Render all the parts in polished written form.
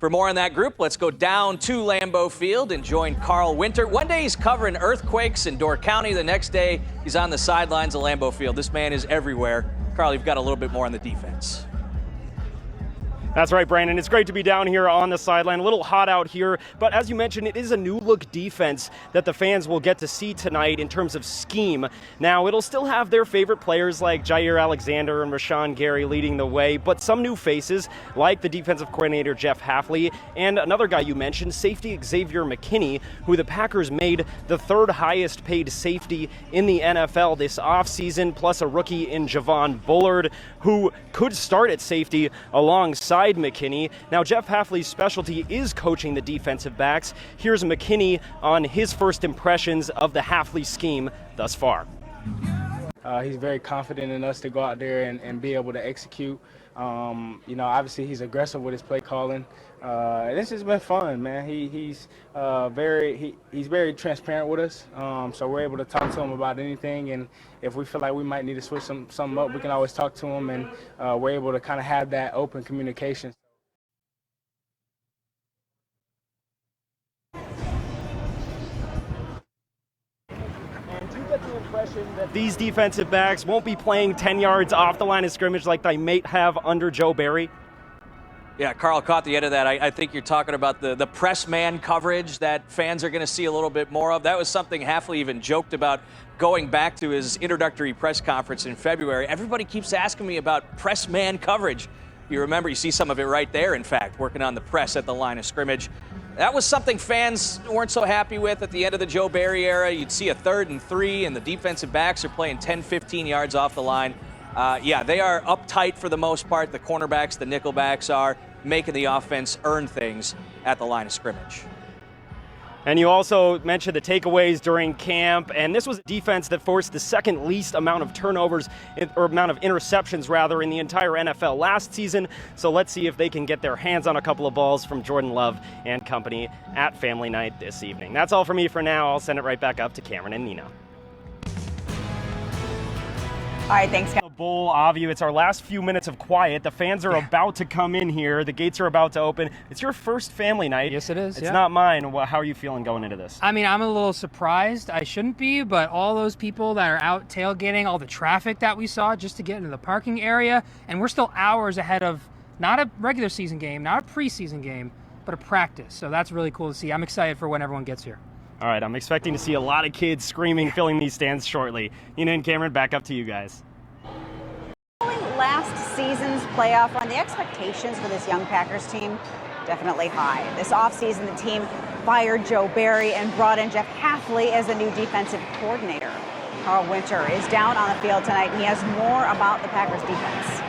For more on that group, let's go down to Lambeau Field and join Carl Winter. One day he's covering earthquakes in Door County. The next day he's on the sidelines of Lambeau Field. This man is everywhere. Carl, you've got a little bit more on the defense. That's right, Brandon. It's great to be down here on the sideline. A little hot out here, but as you mentioned, it is a new-look defense that the fans will get to see tonight in terms of scheme. Now, it'll still have their favorite players like Jair Alexander and Rashawn Gary leading the way, but some new faces like the defensive coordinator Jeff Hafley and another guy you mentioned, safety Xavier McKinney, who the Packers made the third highest paid safety in the NFL this offseason, plus a rookie in Javon Bullard, who could start at safety alongside McKinney. Now, Jeff Hafley's specialty is coaching the defensive backs. Here's McKinney on his first impressions of the Hafley scheme thus far. He's very confident in us to go out there and be able to execute. Obviously he's aggressive with his play calling. This has been fun, man. He's very transparent with us, so we're able to talk to him about anything. And if we feel like we might need to switch something up, we can always talk to him, and we're able to kind of have that open communication. That these defensive backs won't be playing 10 yards off the line of scrimmage like they might have under Joe Barry? Yeah, Carl caught the end of that. I think you're talking about the press man coverage that fans are going to see a little bit more of. That was something Hafley even joked about going back to his introductory press conference in February. Everybody keeps asking me about press man coverage. You remember, you see some of it right there, in fact, working on the press at the line of scrimmage. That was something fans weren't so happy with at the end of the Joe Barry era. You'd see a 3rd and 3, and the defensive backs are playing 10, 15 yards off the line. They are uptight for the most part. The cornerbacks, the nickelbacks are making the offense earn things at the line of scrimmage. And you also mentioned the takeaways during camp, and this was a defense that forced the second least amount of turnovers, or amount of interceptions rather, in the entire NFL last season. So let's see if they can get their hands on a couple of balls from Jordan Love and company at Family Night this evening. That's all for me for now. I'll send it right back up to Cameron and Nina. All right, thanks, guys. Bowl, Avu, it's our last few minutes of quiet. The fans are about to come in here. The gates are about to open. It's your first family night. Yes, it is. It's not mine. How are you feeling going into this? I mean, I'm a little surprised. I shouldn't be, but all those people that are out tailgating, all the traffic that we saw just to get into the parking area, and we're still hours ahead of not a regular season game, not a preseason game, but a practice. So that's really cool to see. I'm excited for when everyone gets here. All right, I'm expecting to see a lot of kids screaming, filling these stands shortly. Nina and Cameron, back up to you guys. Last season's playoff run, the expectations for this young Packers team definitely high. This offseason, the team fired Joe Barry and brought in Jeff Hafley as the new defensive coordinator. Carl Winter is down on the field tonight, and he has more about the Packers defense.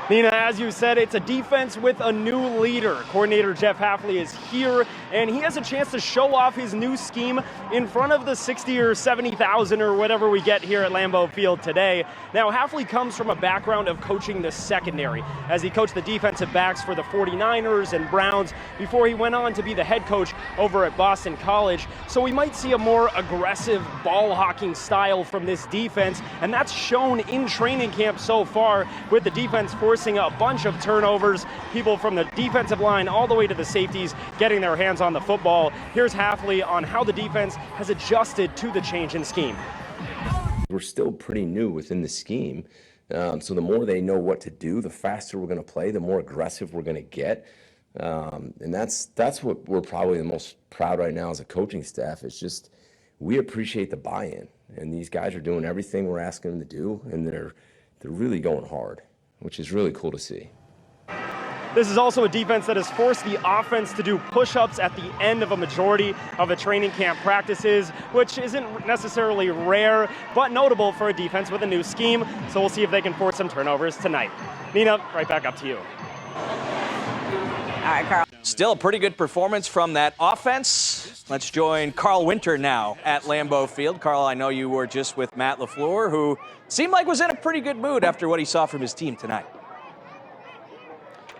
Nina, as you said, it's a defense with a new leader. Coordinator Jeff Hafley is here, and he has a chance to show off his new scheme in front of the 60 or 70,000 or whatever we get here at Lambeau Field today. Now, Hafley comes from a background of coaching the secondary, as he coached the defensive backs for the 49ers and Browns before he went on to be the head coach over at Boston College. So we might see a more aggressive ball-hawking style from this defense, and that's shown in training camp so far, with the defense forcing a bunch of turnovers, people from the defensive line all the way to the safeties getting their hands on the football. Here's Hafley on how the defense has adjusted to the change in scheme. We're still pretty new within the scheme, so the more they know what to do, the faster we're going to play, the more aggressive we're going to get, and that's what we're probably the most proud right now as a coaching staff. It's just we appreciate the buy-in, and these guys are doing everything we're asking them to do, and they're really going hard, which is really cool to see. This is also a defense that has forced the offense to do push-ups at the end of a majority of the training camp practices, which isn't necessarily rare, but notable for a defense with a new scheme. So we'll see if they can force some turnovers tonight. Nina, right back up to you. All right, Carl. Still a pretty good performance from that offense. Let's join Carl Winter now at Lambeau Field. Carl, I know you were just with Matt LaFleur, who seemed like was in a pretty good mood after what he saw from his team tonight.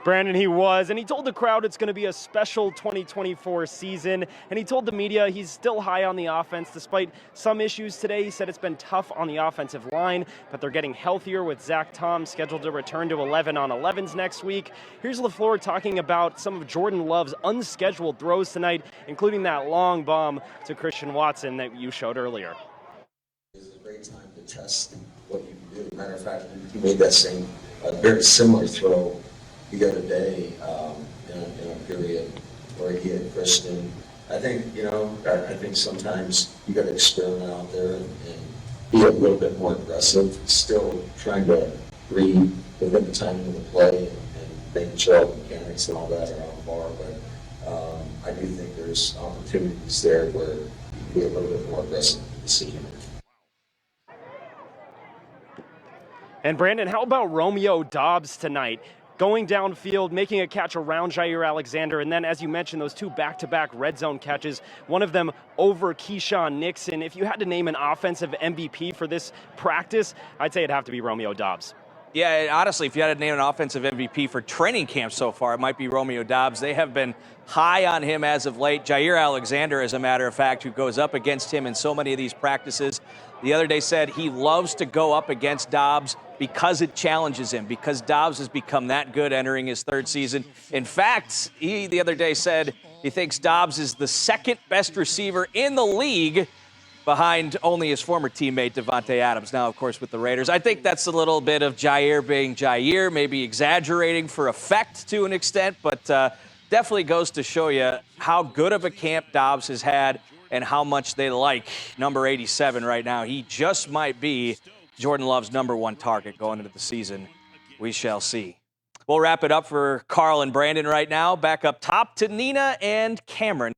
Brandon, he was, and he told the crowd it's going to be a special 2024 season, and he told the media he's still high on the offense despite some issues today. He said it's been tough on the offensive line, but they're getting healthier with Zach Tom scheduled to return to 11 on 11s next week. Here's LaFleur talking about some of Jordan Love's unscheduled throws tonight, including that long bomb to Christian Watson that you showed earlier. It's a great time to test what you can do. Matter of fact, he made that same, very similar throw the other day in a period where he had Christian. I think, I think sometimes you got to experiment out there and be a little bit more aggressive, still trying to read within the timing of the play and making sure all the mechanics and all that are on bar. But I do think there's opportunities there where you can be a little bit more aggressive in the decision. And Brandon, how about Romeo Doubs tonight? Going downfield, making a catch around Jair Alexander, and then, as you mentioned, those two back-to-back red zone catches, one of them over Keyshawn Nixon. If you had to name an offensive MVP for this practice, I'd say it'd have to be Romeo Doubs. Yeah, honestly, if you had to name an offensive MVP for training camp so far, it might be Romeo Doubs. They have been high on him as of late. Jair Alexander, as a matter of fact, who goes up against him in so many of these practices, the other day said he loves to go up against Doubs because it challenges him, because Doubs has become that good entering his third season. In fact, he the other day said he thinks Doubs is the second best receiver in the league behind only his former teammate Davante Adams, now, of course, with the Raiders. I think that's a little bit of Jair being Jair, maybe exaggerating for effect to an extent, but definitely goes to show you how good of a camp Doubs has had and how much they like number 87 right now. He just might be Jordan Love's #1 target going into the season. We shall see. We'll wrap it up for Carl and Brandon right now. Back up top to Nina and Cameron.